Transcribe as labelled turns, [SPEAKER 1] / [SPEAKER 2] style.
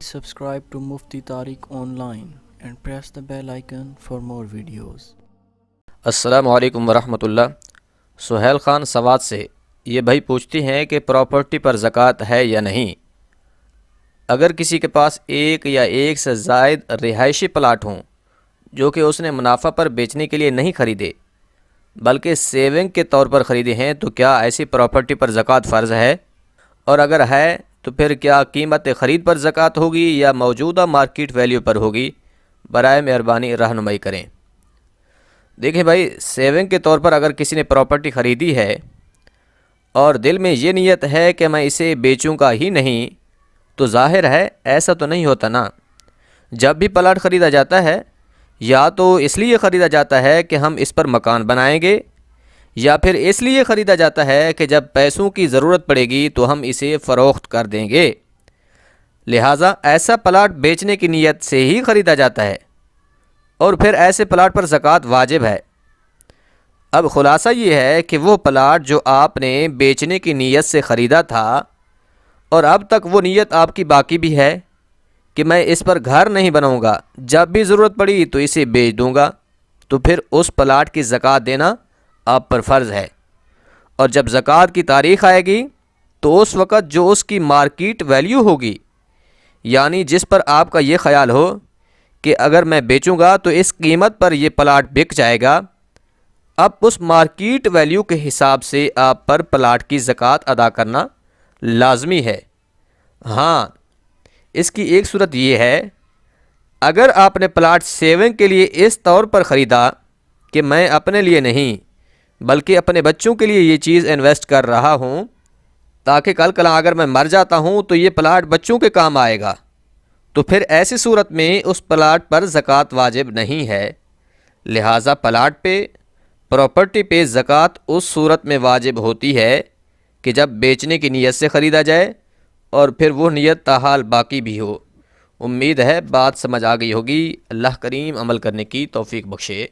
[SPEAKER 1] Subscribe to Mufti Tariq Online and press the bell icon for more videos.
[SPEAKER 2] السلام علیکم ورحمۃ اللہ۔ سہیل خان سوات سے یہ بھائی پوچھتی ہیں کہ پراپرٹی پر زکوٰۃ ہے یا نہیں۔ اگر کسی کے پاس ایک یا ایک سے زائد رہائشی پلاٹ ہوں جو کہ اس نے منافع پر بیچنے کے لیے نہیں خریدے بلکہ سیونگ کے طور پر خریدے ہیں، تو کیا ایسی پراپرٹی پر زکوٰۃ فرض ہے؟ اور اگر ہے تو پھر کیا قیمت خرید پر زکوٰۃ ہوگی یا موجودہ مارکیٹ ویلیو پر ہوگی؟ برائے مہربانی رہنمائی کریں۔ دیکھیں بھائی، سیونگ کے طور پر اگر کسی نے پراپرٹی خریدی ہے اور دل میں یہ نیت ہے کہ میں اسے بیچوں گا ہی نہیں، تو ظاہر ہے ایسا تو نہیں ہوتا نا۔ جب بھی پلاٹ خریدا جاتا ہے یا تو اس لیے خریدا جاتا ہے کہ ہم اس پر مکان بنائیں گے، یا پھر اس لیے خریدا جاتا ہے کہ جب پیسوں کی ضرورت پڑے گی تو ہم اسے فروخت کر دیں گے۔ لہٰذا ایسا پلاٹ بیچنے کی نیت سے ہی خریدا جاتا ہے، اور پھر ایسے پلاٹ پر زکوٰۃ واجب ہے۔ اب خلاصہ یہ ہے کہ وہ پلاٹ جو آپ نے بیچنے کی نیت سے خریدا تھا اور اب تک وہ نیت آپ کی باقی بھی ہے کہ میں اس پر گھر نہیں بناؤں گا، جب بھی ضرورت پڑی تو اسے بیچ دوں گا، تو پھر اس پلاٹ کی زکوٰۃ دینا آپ پر فرض ہے۔ اور جب زکوٰۃ کی تاریخ آئے گی تو اس وقت جو اس کی مارکیٹ ویلیو ہوگی، یعنی جس پر آپ کا یہ خیال ہو کہ اگر میں بیچوں گا تو اس قیمت پر یہ پلاٹ بک جائے گا، اب اس مارکیٹ ویلیو کے حساب سے آپ پر پلاٹ کی زکوٰۃ ادا کرنا لازمی ہے۔ ہاں، اس کی ایک صورت یہ ہے، اگر آپ نے پلاٹ سیونگ کے لیے اس طور پر خریدا کہ میں اپنے لیے نہیں بلکہ اپنے بچوں کے لیے یہ چیز انویسٹ کر رہا ہوں تاکہ کل کلاں اگر میں مر جاتا ہوں تو یہ پلاٹ بچوں کے کام آئے گا، تو پھر ایسی صورت میں اس پلاٹ پر زکوٰۃ واجب نہیں ہے۔ لہٰذا پلاٹ پہ، پراپرٹی پہ زکوٰۃ اس صورت میں واجب ہوتی ہے کہ جب بیچنے کی نیت سے خریدا جائے اور پھر وہ نیت تاحال باقی بھی ہو۔ امید ہے بات سمجھ آ گئی ہوگی۔ اللہ کریم عمل کرنے کی توفیق بخشے۔